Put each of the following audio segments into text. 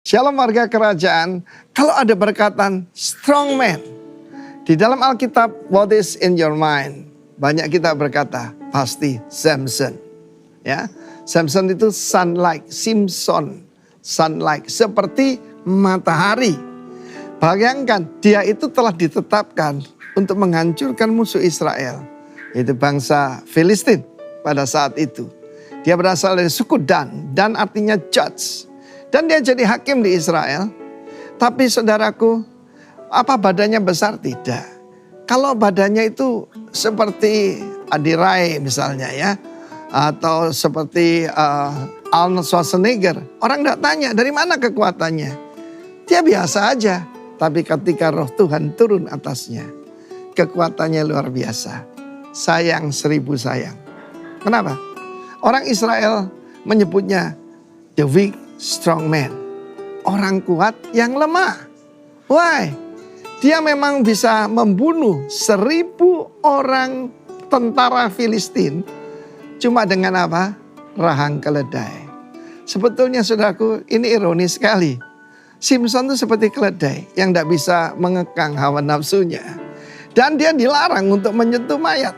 Shalom warga kerajaan, kalau ada perkataan strong man, di dalam Alkitab, what is in your mind? Banyak kita berkata, pasti Samson. Ya, Samson itu sun-like, Simpson, sun-like, seperti matahari. Bayangkan, dia itu telah ditetapkan untuk menghancurkan musuh Israel, yaitu bangsa Filistin pada saat itu. Dia berasal dari suku Dan artinya judge. Dan dia jadi hakim di Israel. Tapi saudaraku, apa badannya besar? Tidak. Kalau badannya itu seperti Adi Rai misalnya ya. Atau seperti Arnold Schwarzenegger. Orang tidak tanya dari mana kekuatannya. Dia biasa aja. Tapi ketika roh Tuhan turun atasnya, kekuatannya luar biasa. Sayang 1000 sayang. Kenapa? Orang Israel menyebutnya the weak strong man. Orang kuat yang lemah. Why? Dia memang bisa membunuh 1000 orang tentara Filistin. Cuma dengan apa? Rahang keledai. Sebetulnya saudaraku, ini ironis sekali. Simpson itu seperti keledai yang tidak bisa mengekang hawa nafsunya. Dan dia dilarang untuk menyentuh mayat.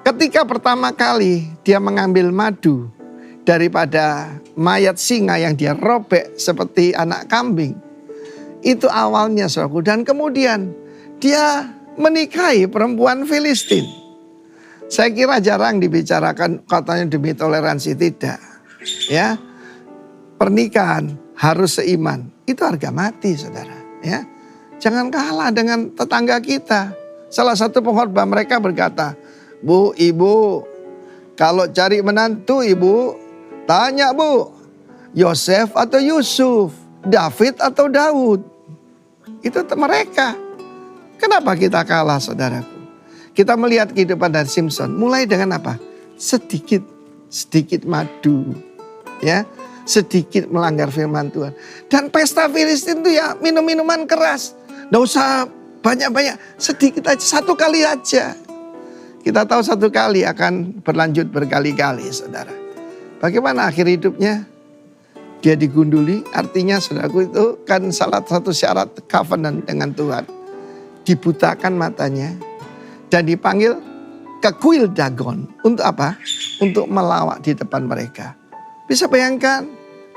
Ketika pertama kali dia mengambil madu daripada mayat singa yang dia robek seperti anak kambing. Itu awalnya saudaraku. Dan kemudian dia menikahi perempuan Filistin. Saya kira jarang dibicarakan katanya demi toleransi, tidak. Ya, pernikahan harus seiman. Itu harga mati saudara. Ya, jangan kalah dengan tetangga kita. Salah satu pengkhotbah mereka berkata, Bu, ibu, kalau cari menantu ibu, tanya bu, Yosef atau Yusuf, David atau Daud. Itu mereka. Kenapa kita kalah saudaraku? Kita melihat kehidupan dari Simpson. Mulai dengan apa? Sedikit madu. Ya, sedikit melanggar firman Tuhan. Dan pesta Filistin itu ya minum-minuman keras. Nggak usah banyak-banyak, sedikit aja, satu kali aja. Kita tahu satu kali akan berlanjut berkali-kali saudara. Bagaimana akhir hidupnya? Dia digunduli, artinya saudaraku itu kan salah satu syarat covenant dengan Tuhan. Dibutakan matanya dan dipanggil ke kuil Dagon. Untuk apa? Untuk melawak di depan mereka. Bisa bayangkan,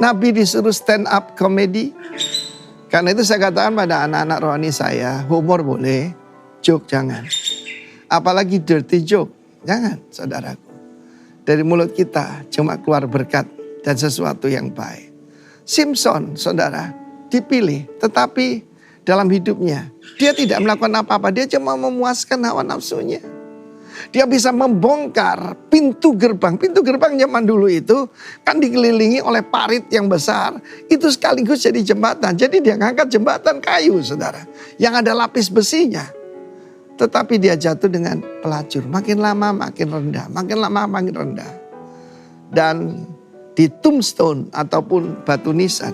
Nabi disuruh stand up comedy. Karena itu saya katakan pada anak-anak rohani saya, humor boleh, joke jangan. Apalagi dirty joke, jangan saudaraku. Dari mulut kita cuma keluar berkat dan sesuatu yang baik. Simpson saudara dipilih, tetapi dalam hidupnya dia tidak melakukan apa-apa. Dia cuma memuaskan hawa nafsunya. Dia bisa membongkar pintu gerbang. Pintu gerbang zaman dulu itu kan dikelilingi oleh parit yang besar. Itu sekaligus jadi jembatan. Jadi dia ngangkat jembatan kayu saudara. Yang ada lapis besinya. Tetapi dia jatuh dengan pelacur. Makin lama makin rendah. Makin lama makin rendah. Dan di tombstone ataupun batu nisan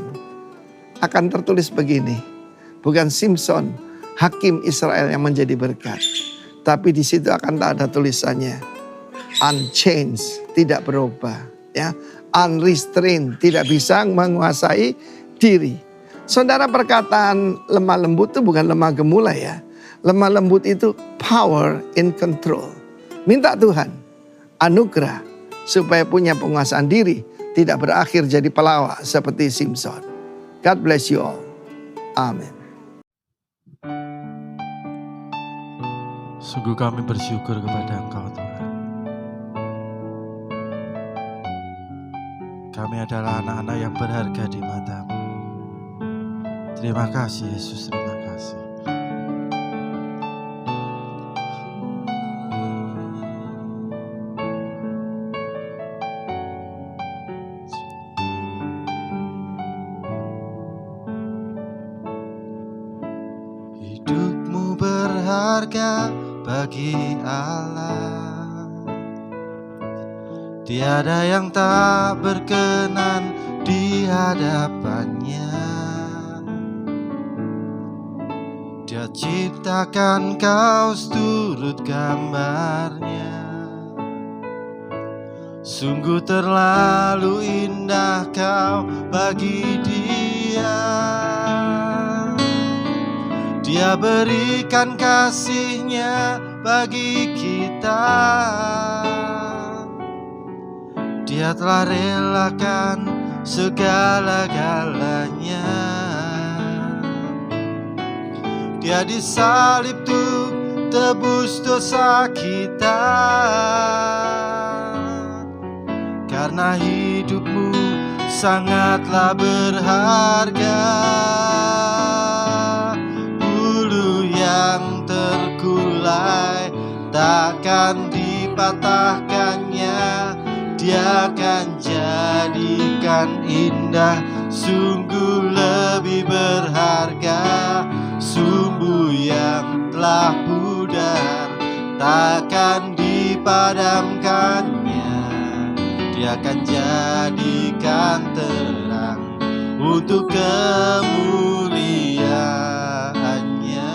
akan tertulis begini. Bukan Simpson, hakim Israel yang menjadi berkat. Tapi di situ akan ada tulisannya. Unchanged, tidak berubah. Ya, unrestrained, tidak bisa menguasai diri. Saudara, perkataan lemah lembut itu bukan lemah gemulai ya. Lemah lembut itu power in control. Minta Tuhan anugerah supaya punya penguasaan diri. Tidak berakhir jadi pelawak seperti Simpson. God bless you all. Amin. Sungguh kami bersyukur kepada Engkau Tuhan. Kami adalah anak-anak yang berharga di mata-Mu. Terima kasih Yesus, terima kasih. Hidupmu berharga bagi Allah. Tiada yang tak berkenan di hadapannya. Dia ciptakan kau seturut gambarnya. Sungguh terlalu indah kau bagi dia. mulia. Dia berikan kasih-Nya bagi kita. Dia telah relakan segala-galanya. Dia disalib untuk tebus dosa kita. Karena hidupmu sangatlah berharga. Bulu yang terkulai takkan dipatahkannya. Dia akan jadikan indah, sungguh lebih berharga. Sumbu yang telah pudar takkan dipadamkannya. Dia akan jadikan terang untuk kemuliaannya.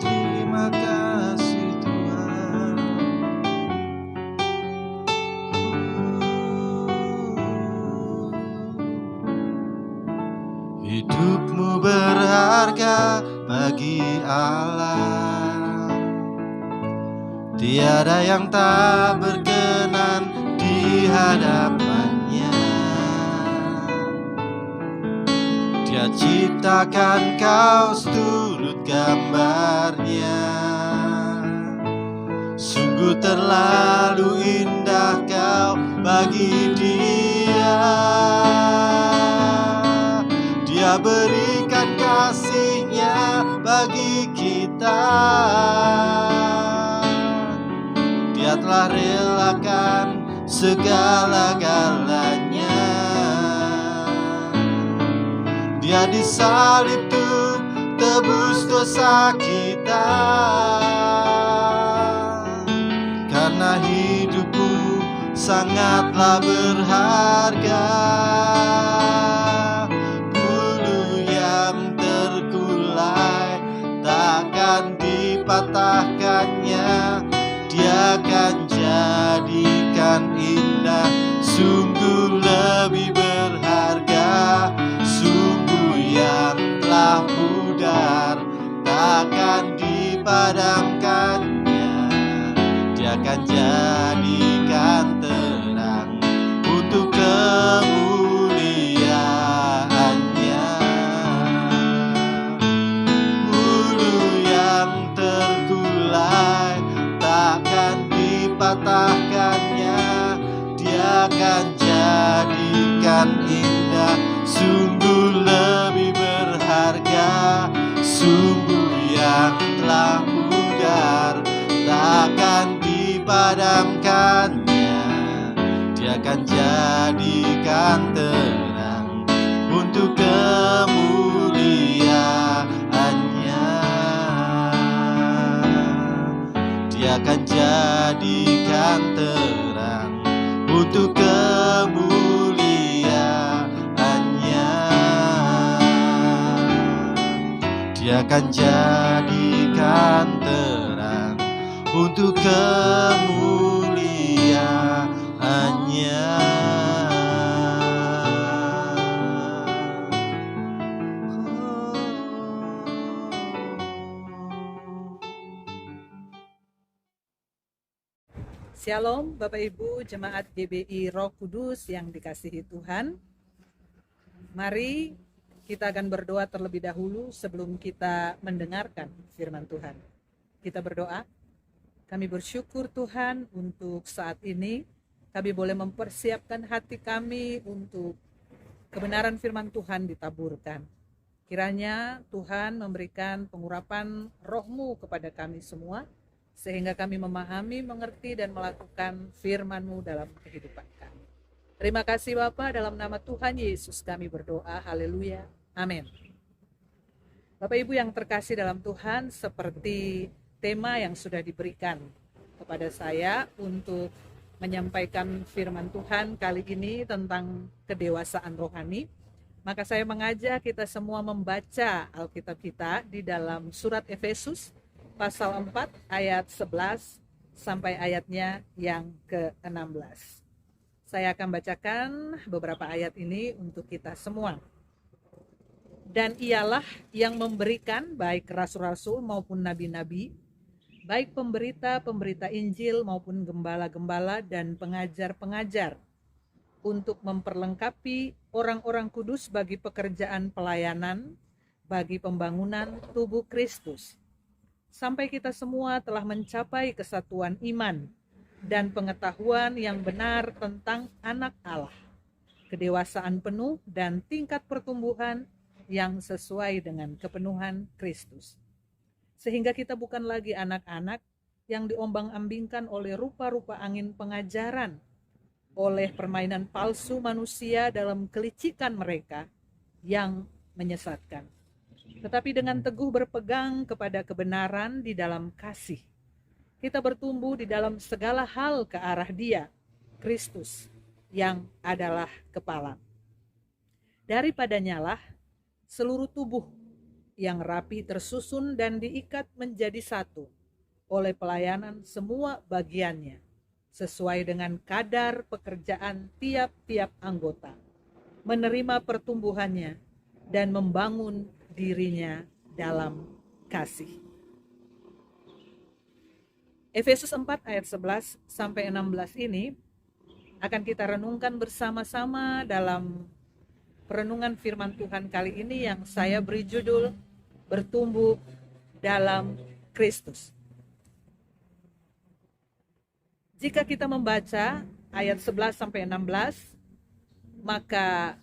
Terima kasih Tuhan. Hidupmu berharga bagi Allah. Tiada yang tak berkenan di hadapannya. Dia ciptakan kau seturut gambarnya. Sungguh terlalu indah kau bagi Dia. Dia berikan kasih-Nya bagi kita. Dia telah relakan segala-galanya. Dia disalib untuk tebus dosa kita. Karena hidupmu sangatlah berharga. Bulu yang terkulai takkan dipatahkannya. Dia akan jadikan indah, sungguh lebih berharga. Sumbu yang telah pudar takkan dipadamkannya. Dia akan jadikan terang untuk kemuliaannya. Bulu yang terkulai takkan dipatahkannya. Dia akan jadikan indah, sungguh lebih berharga. Sumbu yang telah pudar takkan dipadamkannya. Dia akan jadikan terang untuk kemuliaannya. Dia akan jadikan terang untuk kemuliaannya. Dia akan jadikan terang untuk kemuliaannya. Shalom Bapak Ibu Jemaat GBI Roh Kudus yang dikasihi Tuhan. Mari kita akan berdoa terlebih dahulu sebelum kita mendengarkan firman Tuhan. Kita berdoa. Kami bersyukur Tuhan untuk saat ini kami boleh mempersiapkan hati kami untuk kebenaran firman Tuhan ditaburkan. Kiranya Tuhan memberikan pengurapan roh-Mu kepada kami semua, sehingga kami memahami, mengerti, dan melakukan firman-Mu dalam kehidupan kami. Terima kasih Bapa, dalam nama Tuhan Yesus kami berdoa, haleluya, amin. Bapak Ibu yang terkasih dalam Tuhan, seperti tema yang sudah diberikan kepada saya untuk menyampaikan firman Tuhan kali ini tentang kedewasaan rohani, maka saya mengajak kita semua membaca Alkitab kita di dalam surat Efesus pasal 4 ayat 11 sampai ayatnya yang ke-16. Saya akan bacakan beberapa ayat ini untuk kita semua. Dan ialah yang memberikan baik rasul-rasul maupun nabi-nabi, baik pemberita-pemberita Injil maupun gembala-gembala dan pengajar-pengajar, untuk memperlengkapi orang-orang kudus bagi pekerjaan pelayanan, bagi pembangunan tubuh Kristus, sampai kita semua telah mencapai kesatuan iman dan pengetahuan yang benar tentang anak Allah, kedewasaan penuh dan tingkat pertumbuhan yang sesuai dengan kepenuhan Kristus. Sehingga kita bukan lagi anak-anak yang diombang-ambingkan oleh rupa-rupa angin pengajaran, oleh permainan palsu manusia dalam kelicikan mereka yang menyesatkan. Tetapi dengan teguh berpegang kepada kebenaran di dalam kasih, kita bertumbuh di dalam segala hal ke arah Dia, Kristus, yang adalah kepala. Daripadanya lah seluruh tubuh yang rapi tersusun dan diikat menjadi satu oleh pelayanan semua bagiannya, sesuai dengan kadar pekerjaan tiap-tiap anggota, menerima pertumbuhannya dan membangun dirinya dalam kasih. Efesus 4 ayat 11 sampai 16 ini akan kita renungkan bersama-sama dalam perenungan firman Tuhan kali ini yang saya beri judul Bertumbuh dalam Kristus. Jika kita membaca ayat 11 sampai 16, maka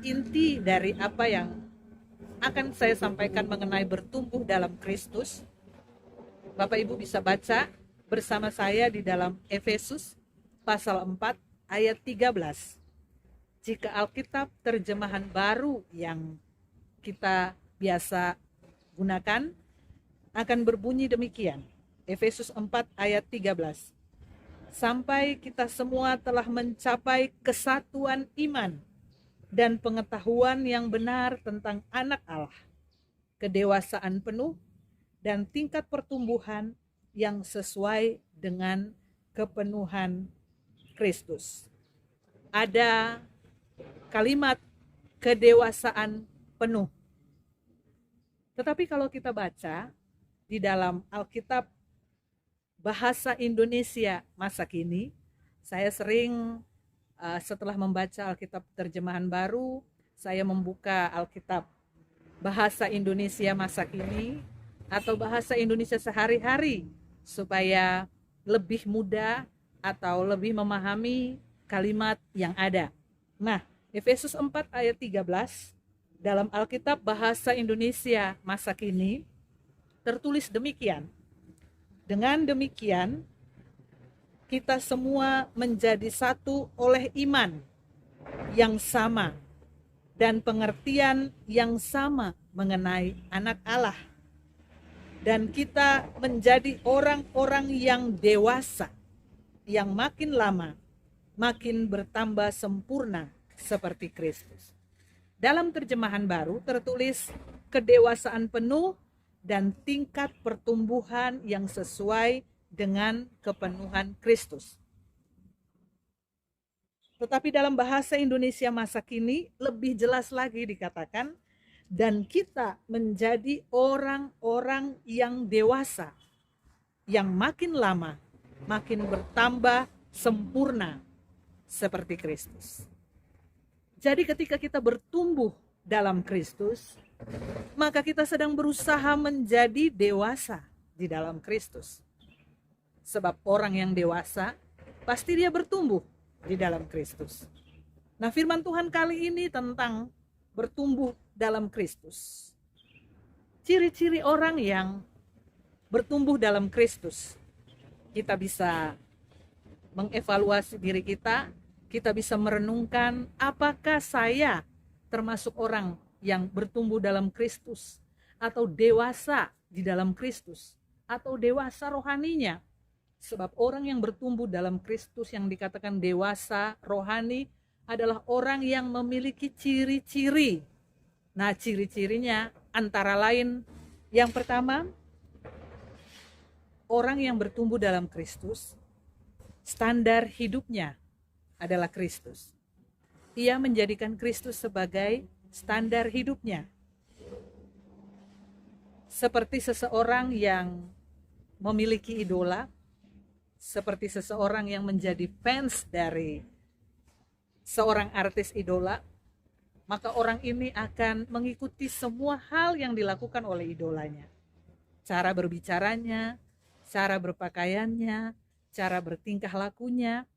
inti dari apa yang akan saya sampaikan mengenai bertumbuh dalam Kristus, Bapak Ibu bisa baca bersama saya di dalam Efesus pasal 4 ayat 13. Jika Alkitab terjemahan baru yang kita biasa gunakan akan berbunyi demikian. Efesus 4 ayat 13. Sampai kita semua telah mencapai kesatuan iman dan pengetahuan yang benar tentang anak Allah, kedewasaan penuh dan tingkat pertumbuhan yang sesuai dengan kepenuhan Kristus. Ada kalimat kedewasaan penuh. Tetapi kalau kita baca di dalam Alkitab Bahasa Indonesia masa kini, saya sering setelah membaca Alkitab terjemahan baru, saya membuka Alkitab Bahasa Indonesia masa kini atau Bahasa Indonesia sehari-hari supaya lebih mudah atau lebih memahami kalimat yang ada. Nah, Efesus 4 ayat 13 dalam Alkitab Bahasa Indonesia masa kini tertulis demikian. Dengan demikian, kita semua menjadi satu oleh iman yang sama dan pengertian yang sama mengenai anak Allah. Dan kita menjadi orang-orang yang dewasa, yang makin lama makin bertambah sempurna seperti Kristus. Dalam terjemahan baru tertulis kedewasaan penuh dan tingkat pertumbuhan yang sesuai dengan kepenuhan Kristus. Tetapi dalam bahasa Indonesia masa kini lebih jelas lagi dikatakan, dan kita menjadi orang-orang yang dewasa, yang makin lama makin bertambah sempurna seperti Kristus. Jadi ketika kita bertumbuh dalam Kristus, maka kita sedang berusaha menjadi dewasa di dalam Kristus. Sebab orang yang dewasa pasti dia bertumbuh di dalam Kristus. Nah, firman Tuhan kali ini tentang bertumbuh dalam Kristus. Ciri-ciri orang yang bertumbuh dalam Kristus. Kita bisa mengevaluasi diri kita bisa merenungkan apakah saya termasuk orang yang bertumbuh dalam Kristus atau dewasa di dalam Kristus atau dewasa rohaninya. Sebab orang yang bertumbuh dalam Kristus yang dikatakan dewasa rohani adalah orang yang memiliki ciri-ciri. Nah, ciri-cirinya antara lain yang pertama, orang yang bertumbuh dalam Kristus, standar hidupnya adalah Kristus. Ia menjadikan Kristus sebagai standar hidupnya. Seperti seseorang yang memiliki idola, seperti seseorang yang menjadi fans dari seorang artis idola, maka orang ini akan mengikuti semua hal yang dilakukan oleh idolanya. Cara berbicaranya, cara berpakaiannya, cara bertingkah lakunya,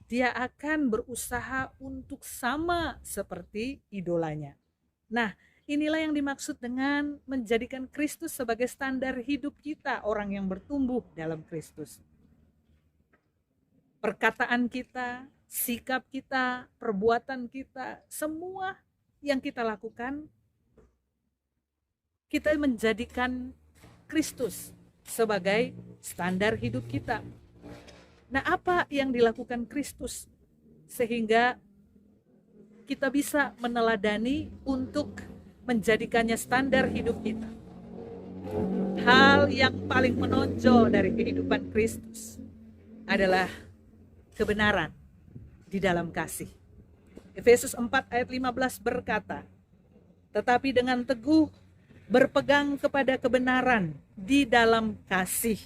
dia akan berusaha untuk sama seperti idolanya. Nah, inilah yang dimaksud dengan menjadikan Kristus sebagai standar hidup kita, orang yang bertumbuh dalam Kristus. Perkataan kita, sikap kita, perbuatan kita, semua yang kita lakukan, kita menjadikan Kristus sebagai standar hidup kita. Nah, apa yang dilakukan Kristus sehingga kita bisa meneladani untuk menjadikannya standar hidup kita? Hal yang paling menonjol dari kehidupan Kristus adalah kebenaran di dalam kasih. Efesus 4 ayat 15 berkata, tetapi dengan teguh berpegang kepada kebenaran di dalam kasih,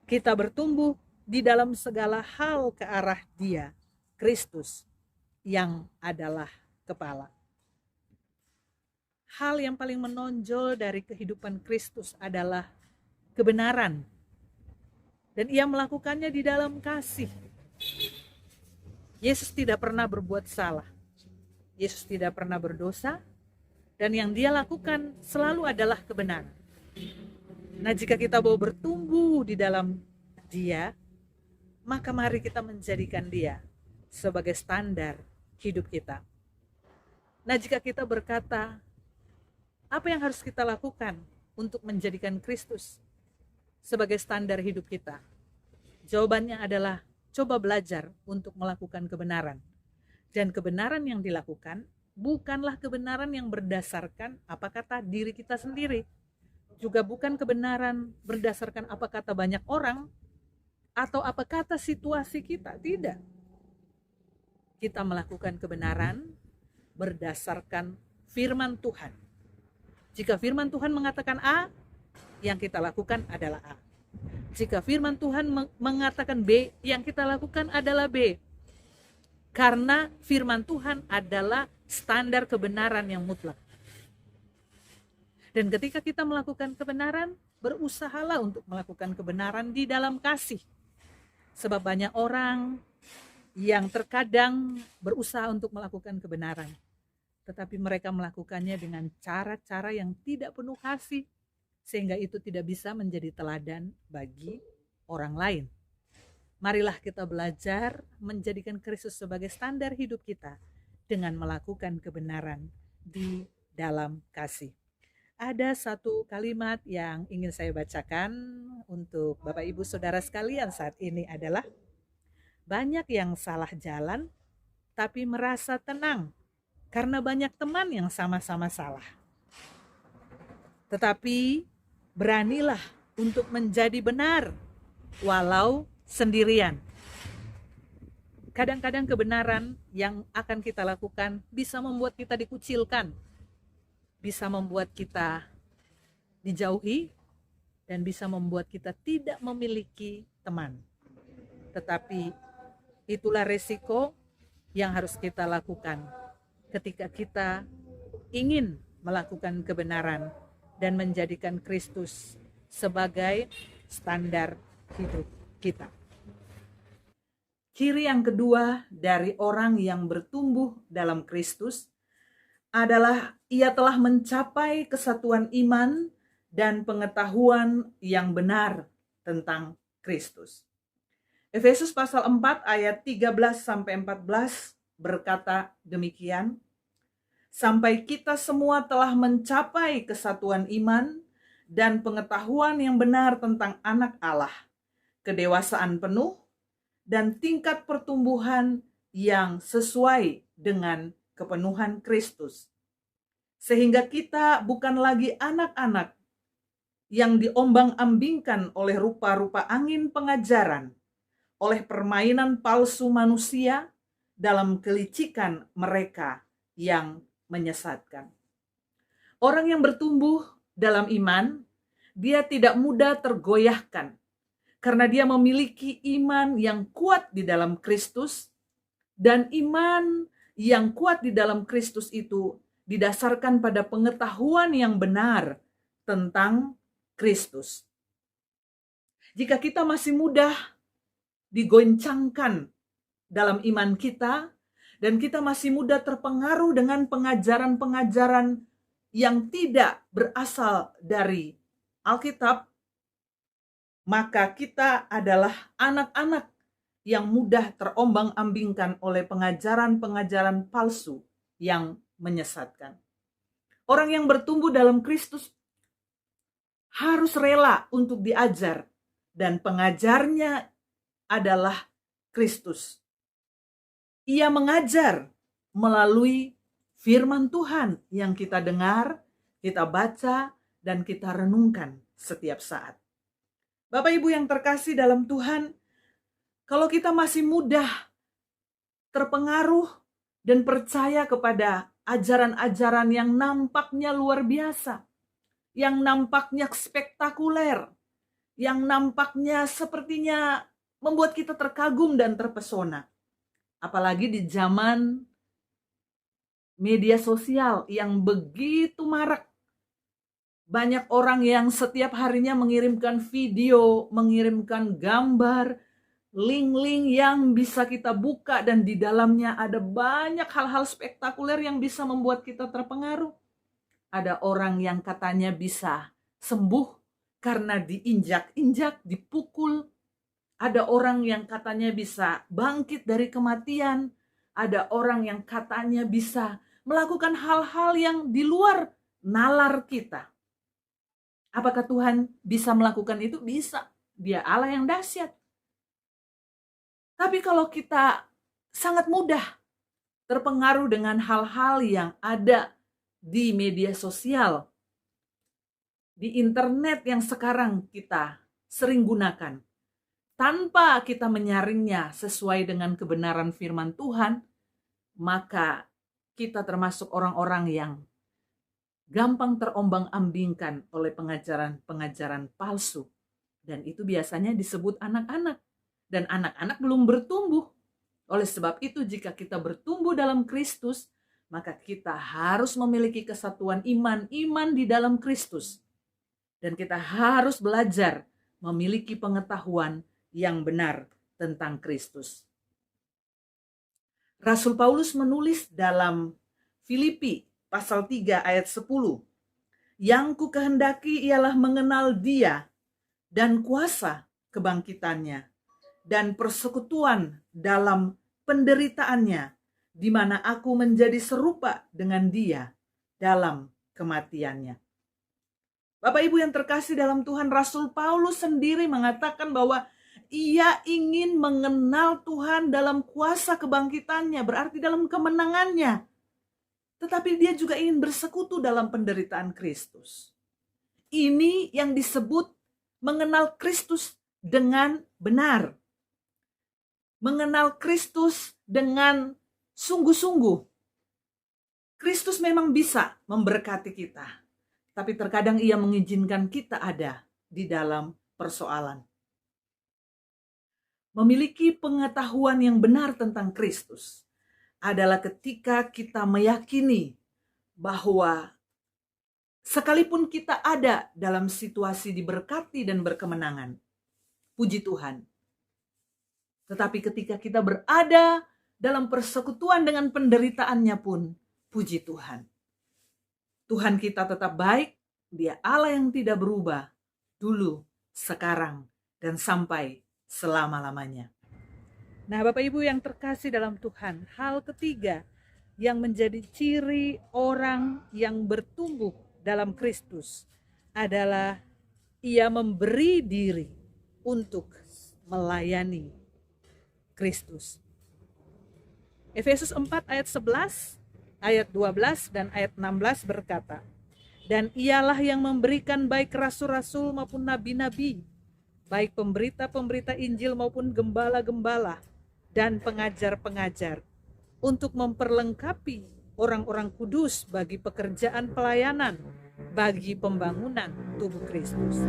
kita bertumbuh di dalam segala hal ke arah Dia, Kristus, yang adalah kepala. Hal yang paling menonjol dari kehidupan Kristus adalah kebenaran. Dan Ia melakukannya di dalam kasih. Yesus tidak pernah berbuat salah. Yesus tidak pernah berdosa. Dan yang Dia lakukan selalu adalah kebenaran. Nah, jika kita mau bertumbuh di dalam Dia, maka mari kita menjadikan Dia sebagai standar hidup kita. Nah, jika kita berkata, apa yang harus kita lakukan untuk menjadikan Kristus sebagai standar hidup kita? Jawabannya adalah coba belajar untuk melakukan kebenaran. Dan kebenaran yang dilakukan bukanlah kebenaran yang berdasarkan apa kata diri kita sendiri. Juga bukan kebenaran berdasarkan apa kata banyak orang atau apa kata situasi kita. Tidak. Kita melakukan kebenaran berdasarkan firman Tuhan. Jika firman Tuhan mengatakan A, yang kita lakukan adalah A. Jika firman Tuhan mengatakan B, yang kita lakukan adalah B. Karena firman Tuhan adalah standar kebenaran yang mutlak. Dan ketika kita melakukan kebenaran, berusahalah untuk melakukan kebenaran di dalam kasih. Sebab banyak orang yang terkadang berusaha untuk melakukan kebenaran, tetapi mereka melakukannya dengan cara-cara yang tidak penuh kasih, sehingga itu tidak bisa menjadi teladan bagi orang lain. Marilah kita belajar menjadikan Kristus sebagai standar hidup kita dengan melakukan kebenaran di dalam kasih. Ada satu kalimat yang ingin saya bacakan untuk Bapak Ibu Saudara sekalian saat ini adalah, banyak yang salah jalan tapi merasa tenang karena banyak teman yang sama-sama salah. Tetapi beranilah untuk menjadi benar walau sendirian. Kadang-kadang kebenaran yang akan kita lakukan bisa membuat kita dikucilkan, bisa membuat kita dijauhi, dan bisa membuat kita tidak memiliki teman. Tetapi itulah resiko yang harus kita lakukan ketika kita ingin melakukan kebenaran dan menjadikan Kristus sebagai standar hidup kita. Ciri yang kedua dari orang yang bertumbuh dalam Kristus adalah ia telah mencapai kesatuan iman dan pengetahuan yang benar tentang Kristus. Efesus pasal 4 ayat 13-14 berkata demikian, sampai kita semua telah mencapai kesatuan iman dan pengetahuan yang benar tentang anak Allah, kedewasaan penuh dan tingkat pertumbuhan yang sesuai dengan kepenuhan Kristus. Sehingga kita bukan lagi anak-anak yang diombang-ambingkan oleh rupa-rupa angin pengajaran, oleh permainan palsu manusia dalam kelicikan mereka yang menyesatkan. Orang yang bertumbuh dalam iman, dia tidak mudah tergoyahkan karena dia memiliki iman yang kuat di dalam Kristus, dan iman yang kuat di dalam Kristus itu didasarkan pada pengetahuan yang benar tentang Kristus. Jika kita masih mudah digoncangkan dalam iman kita, dan kita masih mudah terpengaruh dengan pengajaran-pengajaran yang tidak berasal dari Alkitab, maka kita adalah anak-anak yang mudah terombang-ambingkan oleh pengajaran-pengajaran palsu yang menyesatkan. Orang yang bertumbuh dalam Kristus harus rela untuk diajar, dan pengajarnya adalah Kristus. Ia mengajar melalui firman Tuhan yang kita dengar, kita baca, dan kita renungkan setiap saat. Bapak Ibu yang terkasih dalam Tuhan, kalau kita masih mudah terpengaruh dan percaya kepada ajaran-ajaran yang nampaknya luar biasa, yang nampaknya spektakuler, yang nampaknya sepertinya membuat kita terkagum dan terpesona. Apalagi di zaman media sosial yang begitu marak. Banyak orang yang setiap harinya mengirimkan video, mengirimkan gambar, link-link yang bisa kita buka, dan di dalamnya ada banyak hal-hal spektakuler yang bisa membuat kita terpengaruh. Ada orang yang katanya bisa sembuh karena diinjak-injak, dipukul. Ada orang yang katanya bisa bangkit dari kematian. Ada orang yang katanya bisa melakukan hal-hal yang di luar nalar kita. Apakah Tuhan bisa melakukan itu? Bisa. Dia Allah yang dahsyat. Tapi kalau kita sangat mudah terpengaruh dengan hal-hal yang ada di media sosial, di internet yang sekarang kita sering gunakan, tanpa kita menyaringnya sesuai dengan kebenaran firman Tuhan, maka kita termasuk orang-orang yang gampang terombang-ambingkan oleh pengajaran-pengajaran palsu. Dan itu biasanya disebut anak-anak. Dan anak-anak belum bertumbuh. Oleh sebab itu, jika kita bertumbuh dalam Kristus, maka kita harus memiliki kesatuan iman di dalam Kristus. Dan kita harus belajar memiliki pengetahuan yang benar tentang Kristus. Rasul Paulus menulis dalam Filipi pasal 3 ayat 10, "Yang ku kehendaki ialah mengenal Dia dan kuasa kebangkitannya dan persekutuan dalam penderitaannya, di mana aku menjadi serupa dengan Dia dalam kematiannya." Bapak Ibu yang terkasih dalam Tuhan, Rasul Paulus sendiri mengatakan bahwa ia ingin mengenal Tuhan dalam kuasa kebangkitannya, berarti dalam kemenangannya. Tetapi dia juga ingin bersekutu dalam penderitaan Kristus. Ini yang disebut mengenal Kristus dengan benar. Mengenal Kristus dengan sungguh-sungguh. Kristus memang bisa memberkati kita, tapi terkadang ia mengizinkan kita ada di dalam persoalan. Memiliki pengetahuan yang benar tentang Kristus adalah ketika kita meyakini bahwa sekalipun kita ada dalam situasi diberkati dan berkemenangan, puji Tuhan. Tetapi ketika kita berada dalam persekutuan dengan penderitaannya pun, puji Tuhan. Tuhan kita tetap baik, Dia Allah yang tidak berubah, dulu, sekarang, dan sampai selama-lamanya. Nah, Bapak Ibu yang terkasih dalam Tuhan, hal ketiga yang menjadi ciri orang yang bertumbuh dalam Kristus adalah ia memberi diri untuk melayani Kristus. Efesus 4 ayat 11, ayat 12 dan ayat 16 berkata, "Dan ialah yang memberikan baik rasul-rasul maupun nabi-nabi baik pemberita-pemberita Injil maupun gembala-gembala dan pengajar-pengajar, untuk memperlengkapi orang-orang kudus bagi pekerjaan pelayanan, bagi pembangunan tubuh Kristus.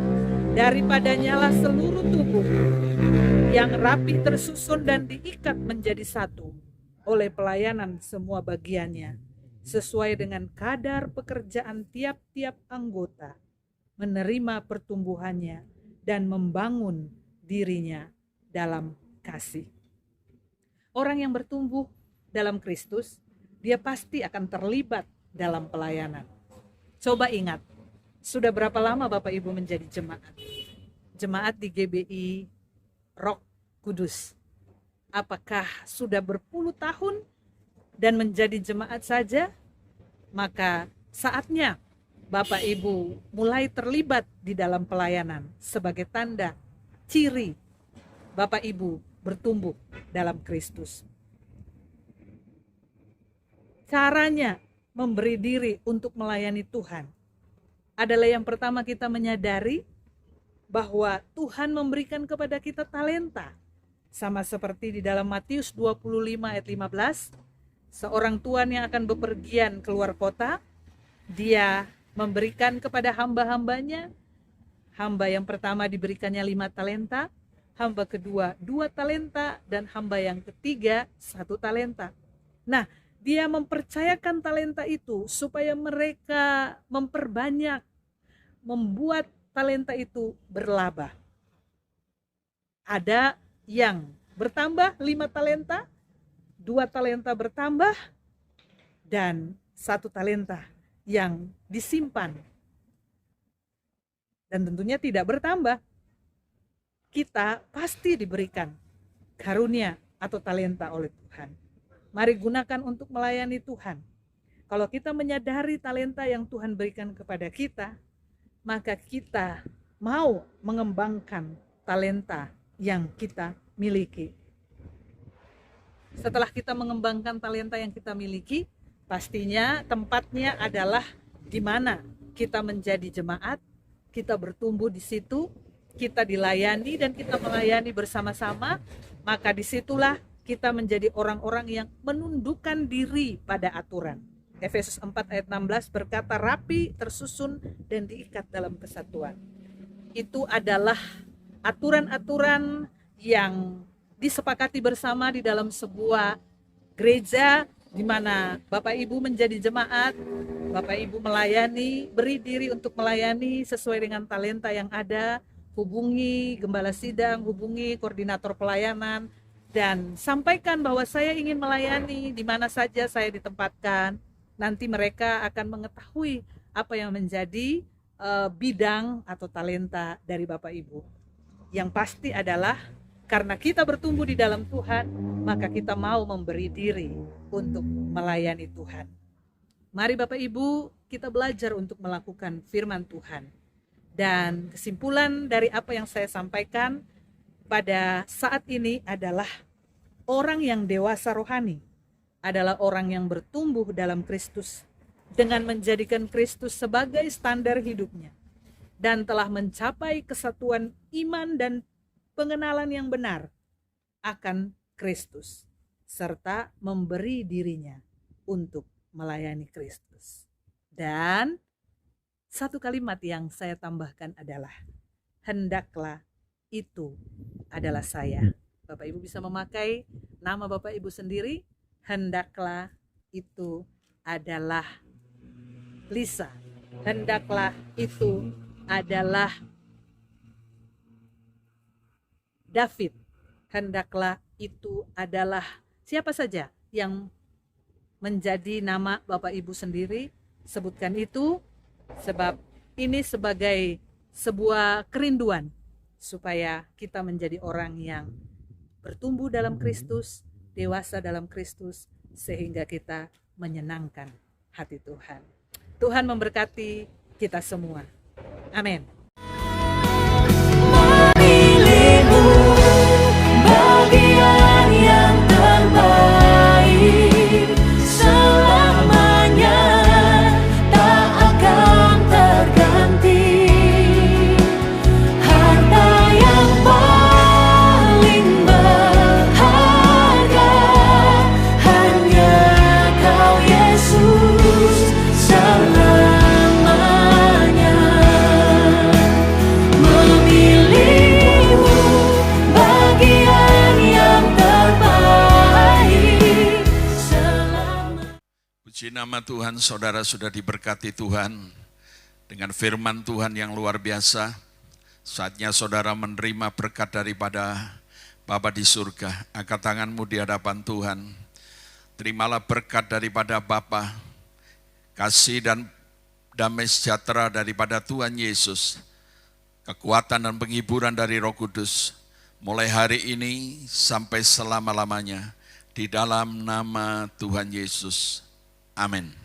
Daripadanya lah seluruh tubuh yang rapi tersusun dan diikat menjadi satu oleh pelayanan semua bagiannya, sesuai dengan kadar pekerjaan tiap-tiap anggota, menerima pertumbuhannya dan membangun dirinya dalam kasih. Orang yang bertumbuh dalam Kristus, dia pasti akan terlibat dalam pelayanan. Coba ingat, sudah berapa lama Bapak Ibu menjadi jemaat? Jemaat di GBI Roh Kudus. Apakah sudah berpuluh tahun dan menjadi jemaat saja? Maka saatnya Bapak Ibu mulai terlibat di dalam pelayanan sebagai tanda, ciri Bapak Ibu bertumbuh dalam Kristus. Caranya memberi diri untuk melayani Tuhan adalah yang pertama, kita menyadari bahwa Tuhan memberikan kepada kita talenta. Sama seperti di dalam Matius 25 ayat 15, seorang tuan yang akan bepergian keluar kota, dia memberikan kepada hamba-hambanya. Hamba yang pertama diberikannya 5 talenta, hamba kedua 2 talenta, dan hamba yang ketiga 1 talenta. Nah, dia mempercayakan talenta itu supaya mereka memperbanyak, membuat talenta itu berlabah. Ada yang bertambah 5 talenta, 2 talenta bertambah, dan 1 talenta yang disimpan. Dan tentunya tidak bertambah. Kita pasti diberikan karunia atau talenta oleh Tuhan. Mari gunakan untuk melayani Tuhan. Kalau kita menyadari talenta yang Tuhan berikan kepada kita, maka kita mau mengembangkan talenta yang kita miliki. Setelah kita mengembangkan talenta yang kita miliki, pastinya tempatnya adalah di mana kita menjadi jemaat, kita bertumbuh di situ, kita dilayani dan kita melayani bersama-sama, maka disitulah kita menjadi orang-orang yang menundukkan diri pada aturan. Efesus 4 ayat 16 berkata, rapi, tersusun, dan diikat dalam kesatuan. Itu adalah aturan-aturan yang disepakati bersama di dalam sebuah gereja, di mana Bapak Ibu menjadi jemaat, Bapak Ibu melayani, beri diri untuk melayani sesuai dengan talenta yang ada, hubungi gembala sidang, hubungi koordinator pelayanan, dan sampaikan bahwa saya ingin melayani di mana saja saya ditempatkan. Nanti mereka akan mengetahui apa yang menjadi bidang atau talenta dari Bapak Ibu. Yang pasti adalah karena kita bertumbuh di dalam Tuhan, maka kita mau memberi diri untuk melayani Tuhan. Mari Bapak Ibu, kita belajar untuk melakukan firman Tuhan. Dan kesimpulan dari apa yang saya sampaikan pada saat ini adalah orang yang dewasa rohani adalah orang yang bertumbuh dalam Kristus dengan menjadikan Kristus sebagai standar hidupnya dan telah mencapai kesatuan iman dan pengenalan yang benar akan Kristus serta memberi dirinya untuk melayani Kristus. Dan satu kalimat yang saya tambahkan adalah hendaklah itu adalah saya. Bapak Ibu bisa memakai nama Bapak Ibu sendiri. Hendaklah itu adalah Lisa. Hendaklah itu adalah David. Hendaklah itu adalah siapa saja yang menjadi nama Bapak Ibu sendiri. Sebutkan itu, sebab ini sebagai sebuah kerinduan supaya kita menjadi orang yang bertumbuh dalam Kristus, dewasa dalam Kristus, sehingga kita menyenangkan hati Tuhan. Tuhan memberkati kita semua. Amin. Bagian yang terbaik selamanya tak akan terganti. Harta yang Puji nama Tuhan, saudara sudah diberkati Tuhan dengan firman Tuhan yang luar biasa. Saatnya saudara menerima berkat daripada Bapa di surga. Angkat tanganmu di hadapan Tuhan. Terimalah berkat daripada Bapa, kasih dan damai sejahtera daripada Tuhan Yesus, kekuatan dan penghiburan dari Roh Kudus, mulai hari ini sampai selama-lamanya, di dalam nama Tuhan Yesus. Amin.